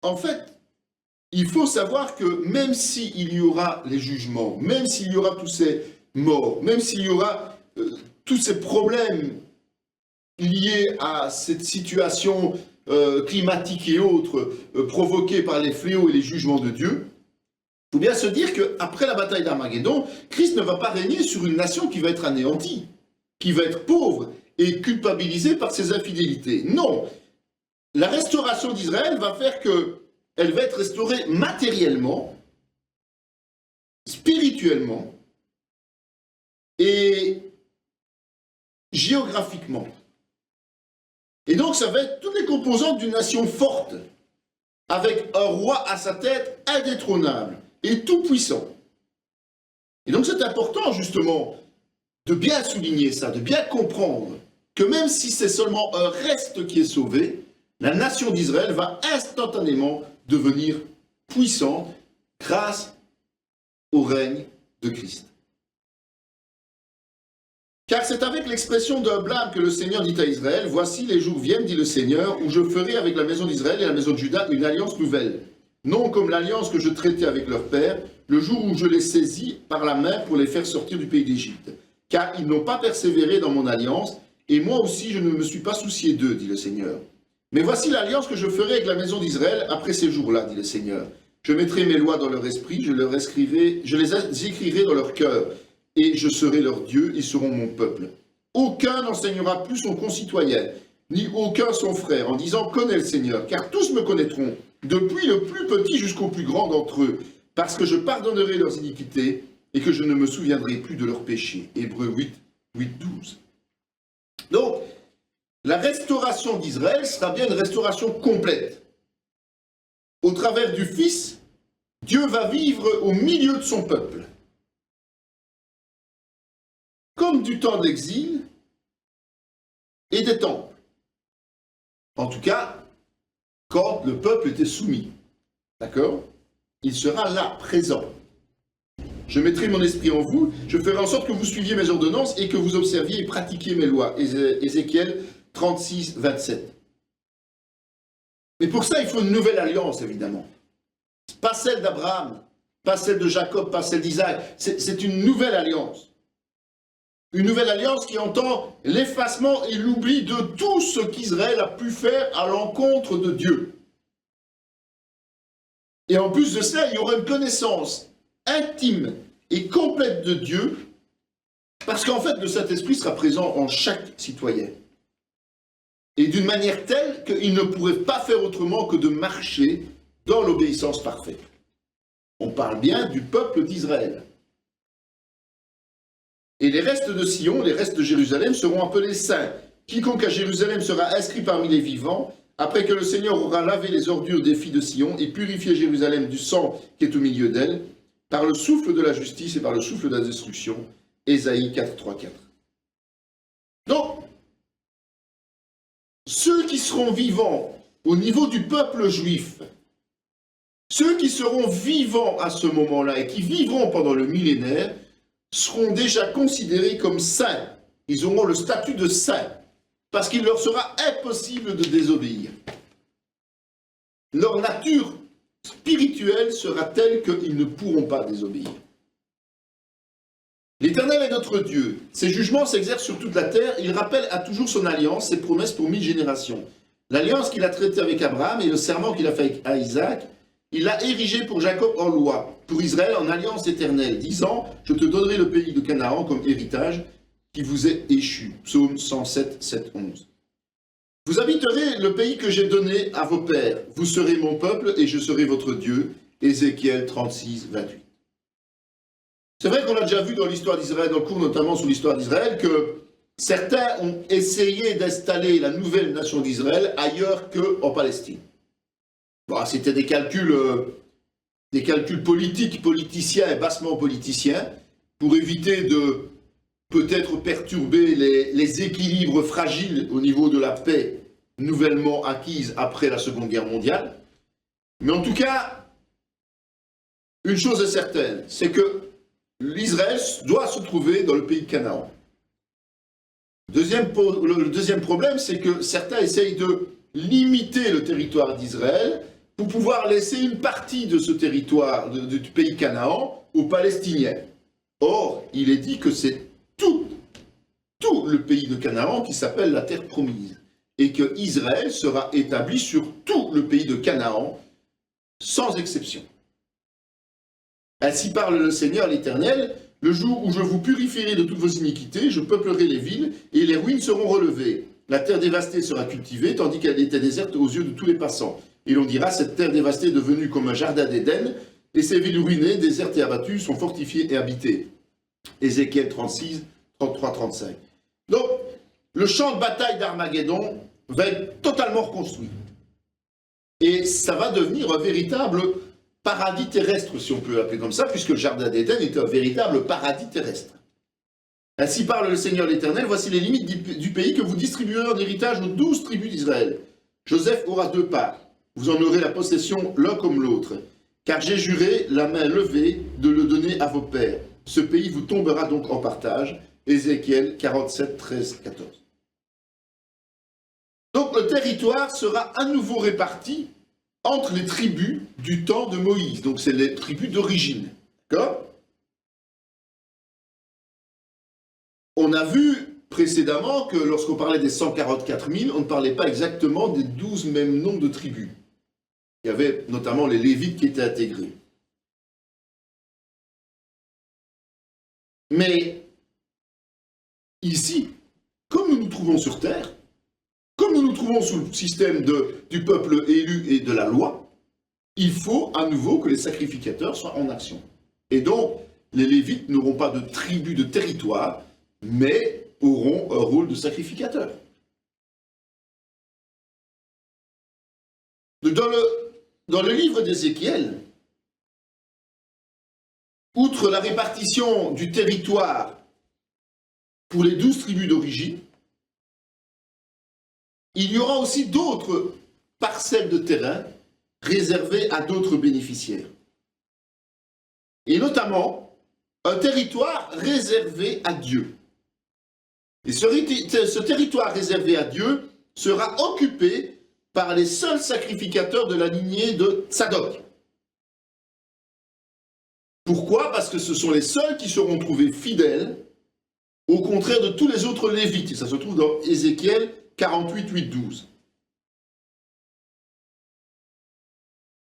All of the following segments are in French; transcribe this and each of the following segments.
en fait, il faut savoir que même s'il y aura les jugements, même s'il y aura tous ces morts, même s'il y aura tous ces problèmes liés à cette situation climatique et autres provoqués par les fléaux et les jugements de Dieu, il faut bien se dire qu'après la bataille d'Armageddon, Christ ne va pas régner sur une nation qui va être anéantie, qui va être pauvre et culpabilisée par ses infidélités. Non, la restauration d'Israël va faire qu'elle va être restaurée matériellement, spirituellement et géographiquement. Et donc ça va être toutes les composantes d'une nation forte, avec un roi à sa tête indétrônable et tout-puissant. Et donc c'est important justement de bien souligner ça, de bien comprendre que même si c'est seulement un reste qui est sauvé, la nation d'Israël va instantanément devenir puissante grâce au règne de Christ. Car c'est avec l'expression d'un blâme que le Seigneur dit à Israël, « Voici les jours viennent, dit le Seigneur, où je ferai avec la maison d'Israël et la maison de Juda une alliance nouvelle, non comme l'alliance que je traitais avec leur père, le jour où je les saisis par la main pour les faire sortir du pays d'Égypte. Car ils n'ont pas persévéré dans mon alliance, et moi aussi je ne me suis pas soucié d'eux, dit le Seigneur. Mais voici l'alliance que je ferai avec la maison d'Israël après ces jours-là, dit le Seigneur. Je mettrai mes lois dans leur esprit, je les écrirai dans leur cœur, et je serai leur Dieu, ils seront mon peuple. Aucun n'enseignera plus son concitoyen, ni aucun son frère, en disant « Connais le Seigneur », car tous me connaîtront, depuis le plus petit jusqu'au plus grand d'entre eux, parce que je pardonnerai leurs iniquités, et que je ne me souviendrai plus de leurs péchés. Hébreux 8, 12. Donc, la restauration d'Israël sera bien une restauration complète. Au travers du Fils, Dieu va vivre au milieu de son peuple. Comme du temps de l'exil et des temples. En tout cas, quand le peuple était soumis. D'accord? Il sera là, présent. Je mettrai mon esprit en vous, je ferai en sorte que vous suiviez mes ordonnances et que vous observiez et pratiquiez mes lois. Ézéchiel 36, 27. Mais pour ça, il faut une nouvelle alliance, évidemment. Pas celle d'Abraham, pas celle de Jacob, pas celle d'Isaac. C'est une nouvelle alliance. Une nouvelle alliance qui entend l'effacement et l'oubli de tout ce qu'Israël a pu faire à l'encontre de Dieu. Et en plus de cela, il y aura une connaissance intime et complète de Dieu, parce qu'en fait, le Saint-Esprit sera présent en chaque citoyen. Et d'une manière telle qu'il ne pourrait pas faire autrement que de marcher dans l'obéissance parfaite. On parle bien du peuple d'Israël. Et les restes de Sion, les restes de Jérusalem seront appelés saints. Quiconque à Jérusalem sera inscrit parmi les vivants, après que le Seigneur aura lavé les ordures des filles de Sion et purifié Jérusalem du sang qui est au milieu d'elle, par le souffle de la justice et par le souffle de la destruction. Ésaïe 4, 3, 4. Donc, ceux qui seront vivants au niveau du peuple juif, ceux qui seront vivants à ce moment-là et qui vivront pendant le millénaire, seront déjà considérés comme saints. Ils auront le statut de saints, parce qu'il leur sera impossible de désobéir. Leur nature spirituelle sera telle qu'ils ne pourront pas désobéir. L'Éternel est notre Dieu. Ses jugements s'exercent sur toute la terre. Il rappelle à toujours son alliance, ses promesses pour 1000 générations. L'alliance qu'il a traitée avec Abraham et le serment qu'il a fait à Isaac, il l'a érigé pour Jacob en loi, pour Israël en alliance éternelle, disant « Je te donnerai le pays de Canaan comme héritage qui vous est échu ». Psaume 107, 7, 11. Vous habiterez le pays que j'ai donné à vos pères. Vous serez mon peuple et je serai votre Dieu. Ézéchiel 36, 28. C'est vrai qu'on a déjà vu dans l'histoire d'Israël, dans le cours notamment sur l'histoire d'Israël, que certains ont essayé d'installer la nouvelle nation d'Israël ailleurs qu'en Palestine. Bon, c'était des calculs politiques, politiciens et bassement politiciens, pour éviter de peut-être perturber les équilibres fragiles au niveau de la paix nouvellement acquise après la Seconde Guerre mondiale. Mais en tout cas, une chose est certaine, c'est que l'Israël doit se trouver dans le pays de Canaan. Le deuxième problème, c'est que certains essayent de limiter le territoire d'Israël pour pouvoir laisser une partie de ce territoire, du pays Canaan, aux Palestiniens. Or, il est dit que c'est tout le pays de Canaan qui s'appelle la terre promise, et que Israël sera établi sur tout le pays de Canaan, sans exception. Ainsi parle le Seigneur l'Éternel, le jour où je vous purifierai de toutes vos iniquités, je peuplerai les villes, et les ruines seront relevées. La terre dévastée sera cultivée, tandis qu'elle était déserte aux yeux de tous les passants. Et l'on dira, cette terre dévastée est devenue comme un jardin d'Éden, et ces villes ruinées, désertes et abattues, sont fortifiées et habitées. Ézéchiel 36, 33, 35. Donc, le champ de bataille d'Armageddon va être totalement reconstruit. Et ça va devenir un véritable paradis terrestre, si on peut l'appeler comme ça, puisque le jardin d'Éden est un véritable paradis terrestre. Ainsi parle le Seigneur l'Éternel, voici les limites du pays que vous distribuerez en héritage aux 12 tribus d'Israël. Joseph aura 2 parts, vous en aurez la possession l'un comme l'autre, car j'ai juré, la main levée, de le donner à vos pères. Ce pays vous tombera donc en partage. Ézéchiel 47, 13, 14. Donc le territoire sera à nouveau réparti entre les tribus du temps de Moïse. Donc c'est les tribus d'origine. D'accord ? On a vu précédemment que lorsqu'on parlait des 144 000, on ne parlait pas exactement des 12 mêmes noms de tribus. Il y avait notamment les Lévites qui étaient intégrés. Mais ici, comme nous nous trouvons sur terre, comme nous nous trouvons sous le système du peuple élu et de la loi, il faut à nouveau que les sacrificateurs soient en action. Et donc, les Lévites n'auront pas de tribu, de territoire, mais auront un rôle de sacrificateur. Dans le livre d'Ézéchiel, outre la répartition du territoire pour les 12 tribus d'origine, il y aura aussi d'autres parcelles de terrain réservées à d'autres bénéficiaires. Et notamment, un territoire réservé à Dieu. Et ce territoire réservé à Dieu sera occupé par les seuls sacrificateurs de la lignée de Tsadok. Pourquoi ? Parce que ce sont les seuls qui seront trouvés fidèles, au contraire de tous les autres Lévites. Et ça se trouve dans Ézéchiel 48, 8, 12.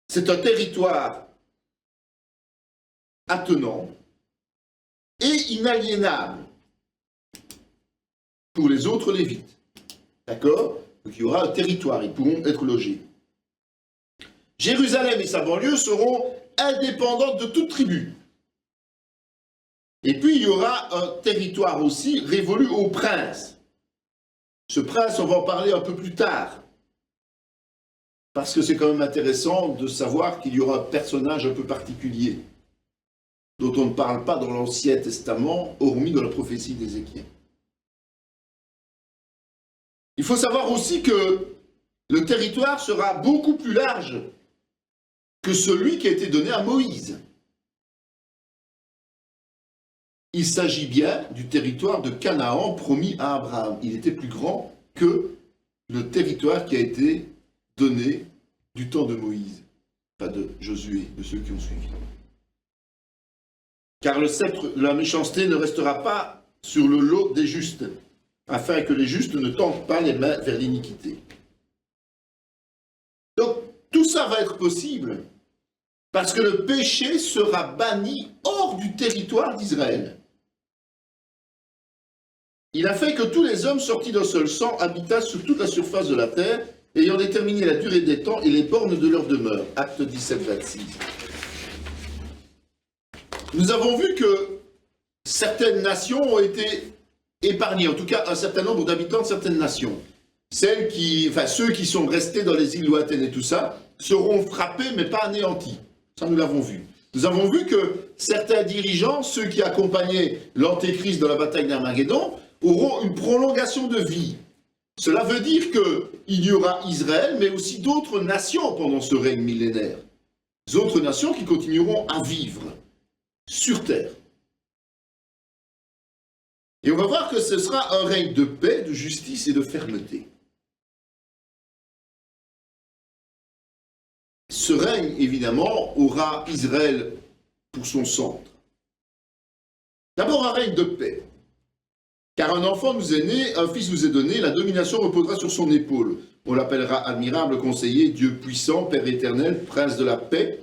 C'est un territoire attenant et inaliénable pour les autres Lévites. D'accord ? Donc il y aura un territoire, ils pourront être logés. Jérusalem et sa banlieue seront indépendantes de toute tribu. Et puis il y aura un territoire aussi révolu au prince. Ce prince, on va en parler un peu plus tard. Parce que c'est quand même intéressant de savoir qu'il y aura un personnage un peu particulier, dont on ne parle pas dans l'Ancien Testament, hormis dans la prophétie d'Ézéchiel. Il faut savoir aussi que le territoire sera beaucoup plus large que celui qui a été donné à Moïse. Il s'agit bien du territoire de Canaan promis à Abraham. Il était plus grand que le territoire qui a été donné du temps de Moïse, pas de Josué, de ceux qui ont suivi. Car le sceptre de la méchanceté ne restera pas sur le lot des justes, afin que les justes ne tendent pas les mains vers l'iniquité. Donc, tout ça va être possible parce que le péché sera banni hors du territoire d'Israël. Il a fait que tous les hommes sortis d'un seul sang habitassent sur toute la surface de la terre, ayant déterminé la durée des temps et les bornes de leur demeure. Acte 17, 26. Nous avons vu que certaines nations ont été épargnées, en tout cas un certain nombre d'habitants de certaines nations. Ceux qui sont restés dans les îles lointaines et tout ça, seront frappés mais pas anéantis. Ça, nous l'avons vu. Nous avons vu que certains dirigeants, ceux qui accompagnaient l'Antéchrist dans la bataille d'Armageddon, auront une prolongation de vie. Cela veut dire qu'il y aura Israël, mais aussi d'autres nations pendant ce règne millénaire. D'autres nations qui continueront à vivre sur terre. Et on va voir que ce sera un règne de paix, de justice et de fermeté. ce règne, évidemment, aura Israël pour son centre. D'abord, un règne de paix. Car un enfant nous est né, un fils nous est donné, la domination reposera sur son épaule. On l'appellera admirable conseiller, Dieu puissant, Père éternel, prince de la paix.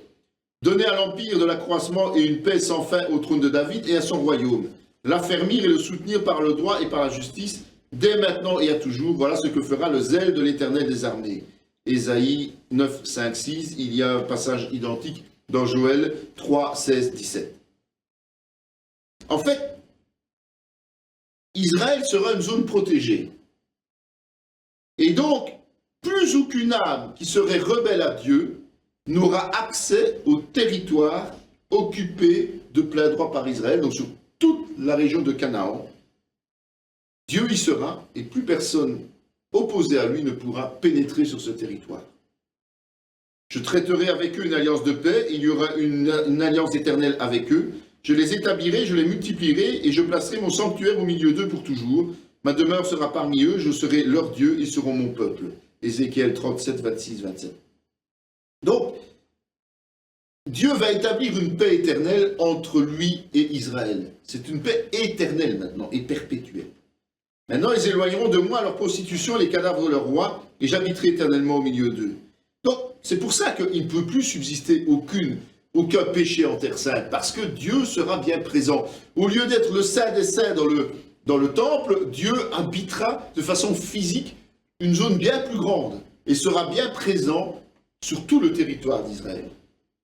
Donner à l'empire de l'accroissement et une paix sans fin au trône de David et à son royaume. L'affermir et le soutenir par le droit et par la justice, dès maintenant et à toujours. Voilà ce que fera le zèle de l'Éternel des armées. Ésaïe 9, 5, 6, il y a un passage identique dans Joël 3, 16, 17. En fait, Israël sera une zone protégée. Et donc, plus aucune âme qui serait rebelle à Dieu n'aura accès au territoire occupé de plein droit par Israël, donc sur toute la région de Canaan. Dieu y sera et plus personne opposé à lui ne pourra pénétrer sur ce territoire. Je traiterai avec eux une alliance de paix, il y aura une alliance éternelle avec eux. Je les établirai, je les multiplierai et je placerai mon sanctuaire au milieu d'eux pour toujours. Ma demeure sera parmi eux, je serai leur Dieu, ils seront mon peuple. Ézéchiel 37, 26, 27. Donc, Dieu va établir une paix éternelle entre lui et Israël. C'est une paix éternelle maintenant et perpétuelle. Maintenant, ils éloigneront de moi leur prostitution et les cadavres de leurs rois, et j'habiterai éternellement au milieu d'eux. Donc, c'est pour ça qu'il ne peut plus subsister aucun péché en terre sainte, parce que Dieu sera bien présent. Au lieu d'être le saint des saints dans le temple, Dieu habitera de façon physique une zone bien plus grande, et sera bien présent sur tout le territoire d'Israël.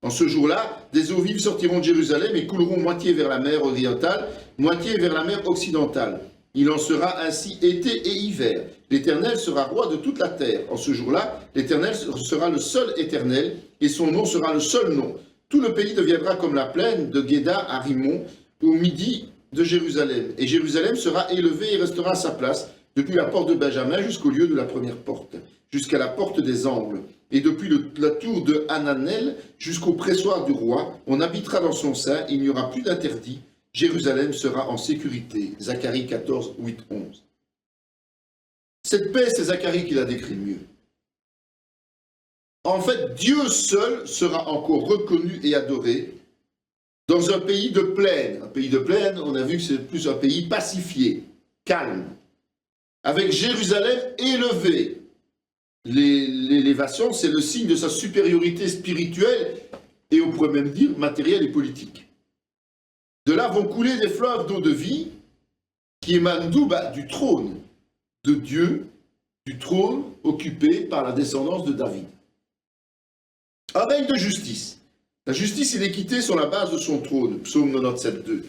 En ce jour-là, des eaux vives sortiront de Jérusalem et couleront moitié vers la mer orientale, moitié vers la mer occidentale. Il en sera ainsi été et hiver. L'Éternel sera roi de toute la terre. En ce jour-là, l'Éternel sera le seul Éternel, et son nom sera le seul nom. Tout le pays deviendra comme la plaine de Guéda à Rimon, au midi de Jérusalem. Et Jérusalem sera élevée et restera à sa place, depuis la porte de Benjamin jusqu'au lieu de la première porte, jusqu'à la porte des angles. Et depuis la tour de Hananel jusqu'au pressoir du roi, on habitera dans son sein, il n'y aura plus d'interdit. Jérusalem sera en sécurité. Zacharie 14, 8, 11. Cette paix, c'est Zacharie qui la décrit mieux. En fait, Dieu seul sera encore reconnu et adoré dans un pays de plaine. Un pays de plaine, on a vu que c'est plus un pays pacifié, calme, avec Jérusalem élevée. L'élévation, c'est le signe de sa supériorité spirituelle et on pourrait même dire matérielle et politique. De là vont couler des fleuves d'eau de vie qui émanent d'où? Du trône de Dieu, du trône occupé par la descendance de David. Un règne de justice. La justice et l'équité sont la base de son trône. Psaume 97, 2.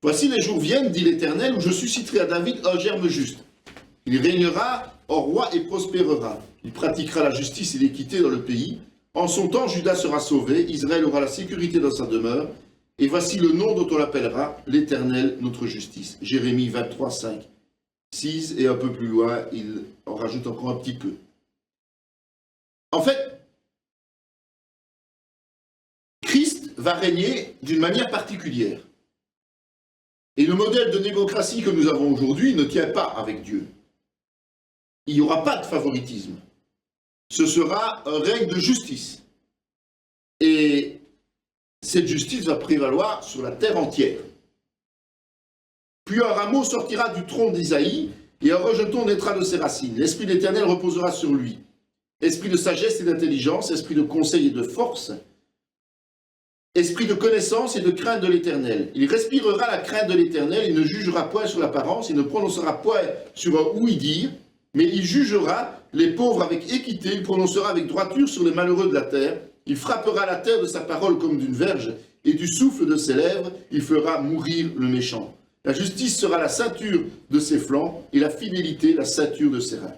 Voici les jours viennent, dit l'Éternel, où je susciterai à David un germe juste. Il régnera en roi et prospérera. Il pratiquera la justice et l'équité dans le pays. En son temps, Juda sera sauvé, Israël aura la sécurité dans sa demeure. Et voici le nom dont on l'appellera, l'Éternel, notre justice. Jérémie 23, 5, 6, et un peu plus loin, il en rajoute encore un petit peu. En fait, Christ va régner d'une manière particulière. Et le modèle de démocratie que nous avons aujourd'hui ne tient pas avec Dieu. Il n'y aura pas de favoritisme. Ce sera un règne de justice. Et cette justice va prévaloir sur la terre entière. Puis un rameau sortira du tronc d'Isaïe, et un rejeton naîtra de ses racines. L'Esprit de l'Éternel reposera sur lui. Esprit de sagesse et d'intelligence, esprit de conseil et de force, esprit de connaissance et de crainte de l'Éternel. Il respirera la crainte de l'Éternel, il ne jugera point sur l'apparence, il ne prononcera point sur un oui-dire, mais il jugera les pauvres avec équité, il prononcera avec droiture sur les malheureux de la terre, il frappera la terre de sa parole comme d'une verge, et du souffle de ses lèvres, il fera mourir le méchant. La justice sera la ceinture de ses flancs, et la fidélité la ceinture de ses reins.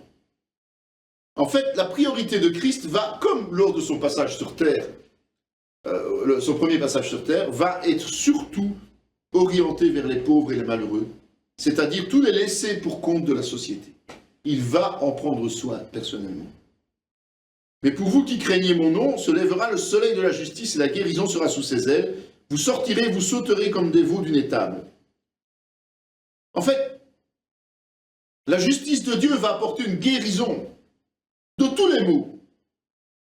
En fait, la priorité de Christ va, comme lors de son passage sur terre, son premier passage sur terre, va être surtout orienté vers les pauvres et les malheureux, c'est-à-dire tous les laissés pour compte de la société. Il va en prendre soin personnellement. Mais pour vous qui craignez mon nom, se lèvera le soleil de la justice et la guérison sera sous ses ailes. Vous sortirez, vous sauterez comme des veaux d'une étable. En fait, la justice de Dieu va apporter une guérison de tous les maux,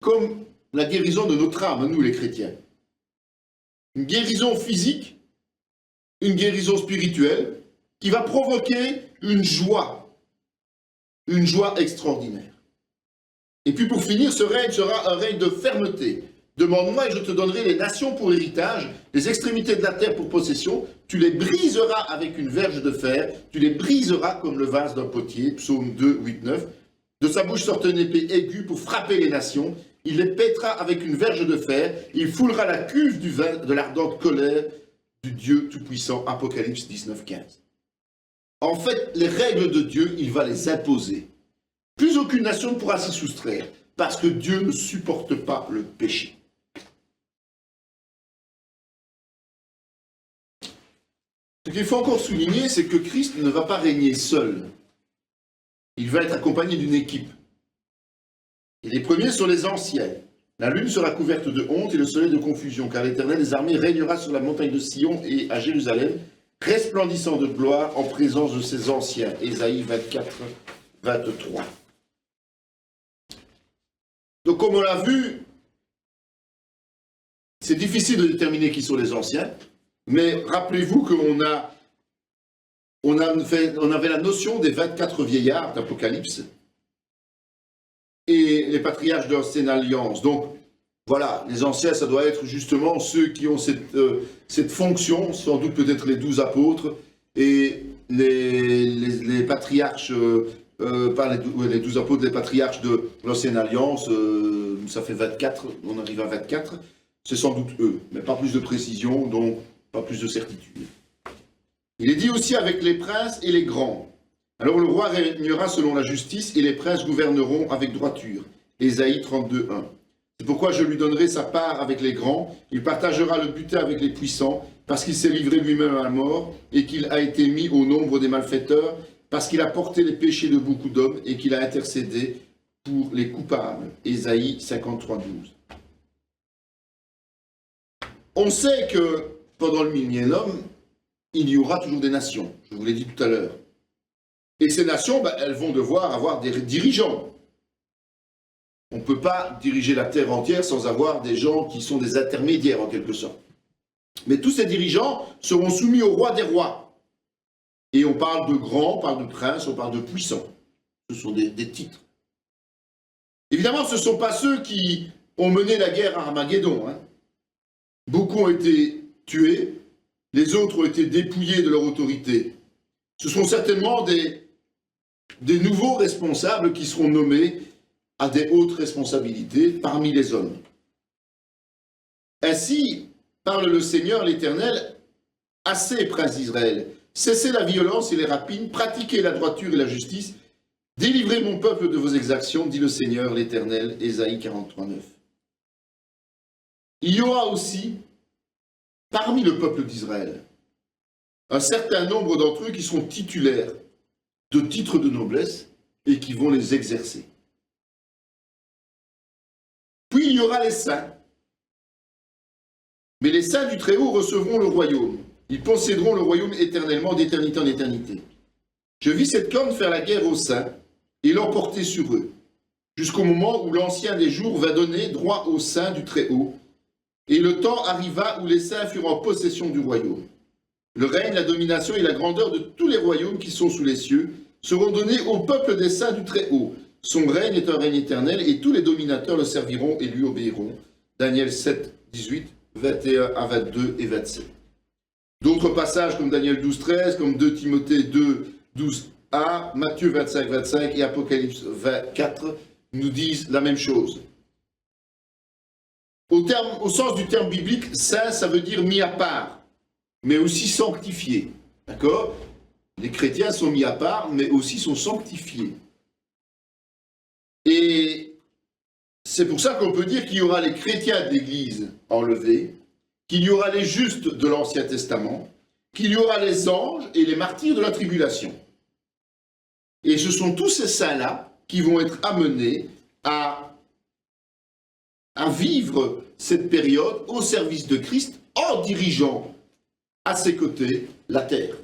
comme la guérison de notre âme, nous les chrétiens. Une guérison physique, une guérison spirituelle, qui va provoquer une joie extraordinaire. Et puis pour finir, ce règne sera un règne de fermeté. Demande-moi et je te donnerai les nations pour héritage, les extrémités de la terre pour possession. Tu les briseras avec une verge de fer, tu les briseras comme le vase d'un potier. Psaume 2, 8, 9. De sa bouche sort une épée aiguë pour frapper les nations. Il les pètera avec une verge de fer. Il foulera la cuve du vin de l'ardente colère du Dieu Tout-Puissant. Apocalypse 19, 15. En fait, les règles de Dieu, il va les imposer. Plus aucune nation ne pourra s'y soustraire, parce que Dieu ne supporte pas le péché. Ce qu'il faut encore souligner, c'est que Christ ne va pas régner seul. Il va être accompagné d'une équipe. Et les premiers sont les anciens. La lune sera couverte de honte et le soleil de confusion, car l'Éternel des armées régnera sur la montagne de Sion et à Jérusalem, resplendissant de gloire en présence de ses anciens. Ésaïe 24, 23. Donc comme on l'a vu, c'est difficile de déterminer qui sont les anciens, mais rappelez-vous qu'on avait la notion des 24 vieillards d'Apocalypse et les patriarches de l'ancienne alliance. Donc voilà, les anciens, ça doit être justement ceux qui ont cette fonction, sans doute peut-être les 12 apôtres, et les patriarches, pas les 12 apôtres, les patriarches de l'ancienne alliance, ça fait 24, on arrive à 24, c'est sans doute eux, mais pas plus de précision, donc pas plus de certitude. Il est dit aussi avec les princes et les grands. Alors le roi régnera selon la justice et les princes gouverneront avec droiture. Ésaïe 32, 1. C'est pourquoi je lui donnerai sa part avec les grands, il partagera le butin avec les puissants, parce qu'il s'est livré lui-même à la mort et qu'il a été mis au nombre des malfaiteurs, parce qu'il a porté les péchés de beaucoup d'hommes et qu'il a intercédé pour les coupables. Ésaïe 53, 12. On sait que pendant le millénium, il y aura toujours des nations, je vous l'ai dit tout à l'heure. Et ces nations, elles vont devoir avoir des dirigeants. On ne peut pas diriger la terre entière sans avoir des gens qui sont des intermédiaires en quelque sorte. Mais tous ces dirigeants seront soumis au roi des rois. Et on parle de grands, on parle de princes, on parle de puissants. Ce sont des titres. Évidemment, ce ne sont pas ceux qui ont mené la guerre à Armageddon. Beaucoup ont été tués, les autres ont été dépouillés de leur autorité. Ce sont certainement des nouveaux responsables qui seront nommés à des hautes responsabilités parmi les hommes. Ainsi, parle le Seigneur l'Éternel, assez, princes d'Israël, cessez la violence et les rapines, pratiquez la droiture et la justice, délivrez mon peuple de vos exactions, dit le Seigneur l'Éternel, Ésaïe 43, 9. Il y aura aussi, parmi le peuple d'Israël, un certain nombre d'entre eux qui seront titulaires de titres de noblesse et qui vont les exercer. Puis il y aura les saints. Mais les saints du Très-Haut recevront le royaume. Ils posséderont le royaume éternellement, d'éternité en éternité. Je vis cette corne faire la guerre aux saints et l'emporter sur eux, jusqu'au moment où l'Ancien des jours va donner droit aux saints du Très-Haut. Et le temps arriva où les saints furent en possession du royaume. Le règne, la domination et la grandeur de tous les royaumes qui sont sous les cieux seront donnés au peuple des saints du Très-Haut. Son règne est un règne éternel et tous les dominateurs le serviront et lui obéiront. Daniel 7, 18, 21 à 22 et 27. D'autres passages comme Daniel 12, 13, comme 2 Timothée 2, 12a, Matthieu 25, 25 et Apocalypse 24 nous disent la même chose. Au sens du terme biblique, saint, ça veut dire mis à part, mais aussi sanctifié. D'accord ? Les chrétiens sont mis à part, mais aussi sont sanctifiés. Et c'est pour ça qu'on peut dire qu'il y aura les chrétiens de l'Église enlevés, qu'il y aura les justes de l'Ancien Testament, qu'il y aura les anges et les martyrs de la tribulation. Et ce sont tous ces saints-là qui vont être amenés à vivre cette période au service de Christ en dirigeant à ses côtés la terre.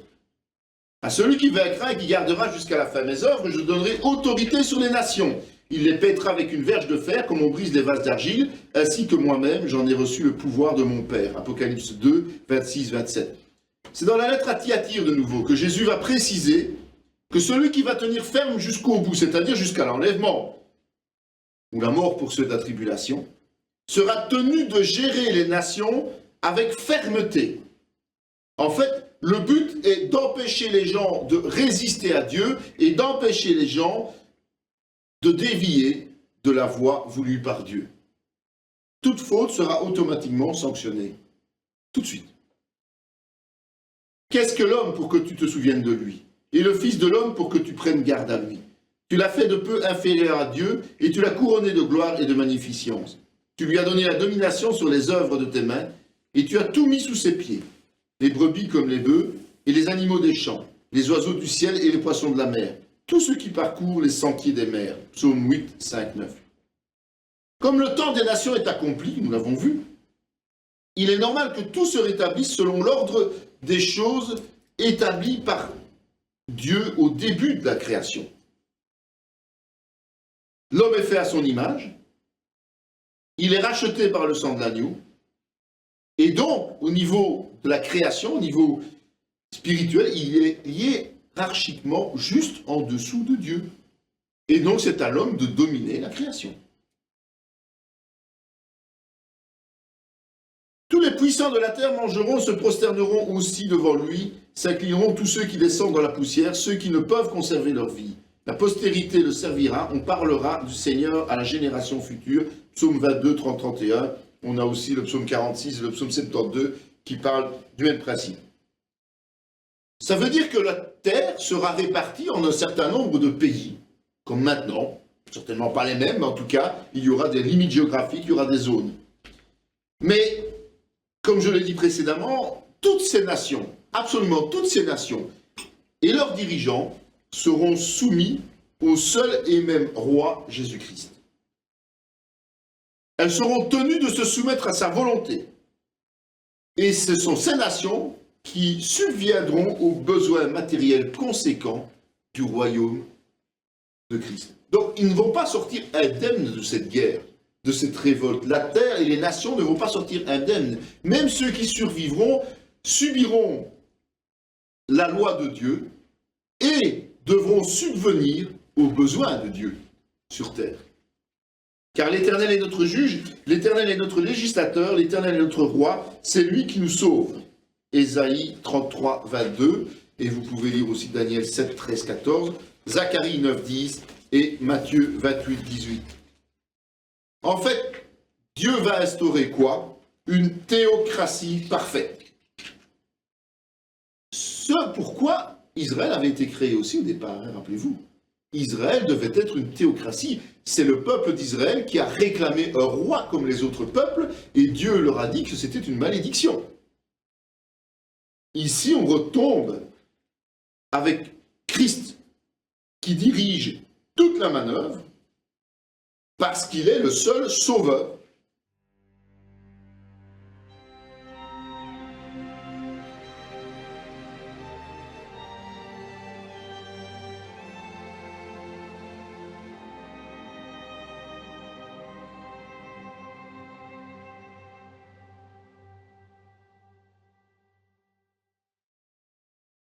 À celui qui vaincra et qui gardera jusqu'à la fin mes œuvres, je donnerai autorité sur les nations. Il les pètera avec une verge de fer, comme on brise les vases d'argile, ainsi que moi-même, j'en ai reçu le pouvoir de mon Père. Apocalypse 2, 26-27. C'est dans la lettre à Thyatire, de nouveau, que Jésus va préciser que celui qui va tenir ferme jusqu'au bout, c'est-à-dire jusqu'à l'enlèvement, ou la mort pour ceux de la tribulation, sera tenu de gérer les nations avec fermeté. En fait, le but est d'empêcher les gens de résister à Dieu et d'empêcher les gens de dévier de la voie voulue par Dieu. Toute faute sera automatiquement sanctionnée, tout de suite. Qu'est-ce que l'homme pour que tu te souviennes de lui? Et le Fils de l'homme pour que tu prennes garde à lui? Tu l'as fait de peu inférieur à Dieu et tu l'as couronné de gloire et de magnificence. Tu lui as donné la domination sur les œuvres de tes mains et tu as tout mis sous ses pieds. Les brebis comme les bœufs et les animaux des champs, les oiseaux du ciel et les poissons de la mer, tous ceux qui parcourent les sentiers des mers. Psaume 8, 5, 9. Comme le temps des nations est accompli, nous l'avons vu, il est normal que tout se rétablisse selon l'ordre des choses établies par Dieu au début de la création. L'homme est fait à son image, il est racheté par le sang de l'agneau, et donc, au niveau de la création, au niveau spirituel, il est hiérarchiquement juste en dessous de Dieu. Et donc, c'est à l'homme de dominer la création. Tous les puissants de la terre mangeront, se prosterneront aussi devant lui, s'inclineront tous ceux qui descendent dans la poussière, ceux qui ne peuvent conserver leur vie. La postérité le servira, on parlera du Seigneur à la génération future. Psaume 22, 30, 31. On a aussi le psaume 46 et le psaume 72 qui parlent du même principe. Ça veut dire que la terre sera répartie en un certain nombre de pays, comme maintenant. Certainement pas les mêmes, mais en tout cas, il y aura des limites géographiques, il y aura des zones. Mais, comme je l'ai dit précédemment, toutes ces nations, absolument toutes ces nations, et leurs dirigeants seront soumis au seul et même roi Jésus-Christ. Elles seront tenues de se soumettre à sa volonté. Et ce sont ces nations qui subviendront aux besoins matériels conséquents du royaume de Christ. Donc, ils ne vont pas sortir indemnes de cette guerre, de cette révolte. La terre et les nations ne vont pas sortir indemnes. Même ceux qui survivront subiront la loi de Dieu et devront subvenir aux besoins de Dieu sur terre. Car l'Éternel est notre juge, l'Éternel est notre législateur, l'Éternel est notre roi, c'est lui qui nous sauve. Ésaïe 33, 22, et vous pouvez lire aussi Daniel 7, 13, 14, Zacharie 9, 10 et Matthieu 28, 18. En fait, Dieu va instaurer quoi? Une théocratie parfaite. Ce pourquoi Israël avait été créé aussi au départ, hein, rappelez-vous. Israël devait être une théocratie. C'est le peuple d'Israël qui a réclamé un roi comme les autres peuples, et Dieu leur a dit que c'était une malédiction. Ici, on retombe avec Christ qui dirige toute la manœuvre parce qu'il est le seul sauveur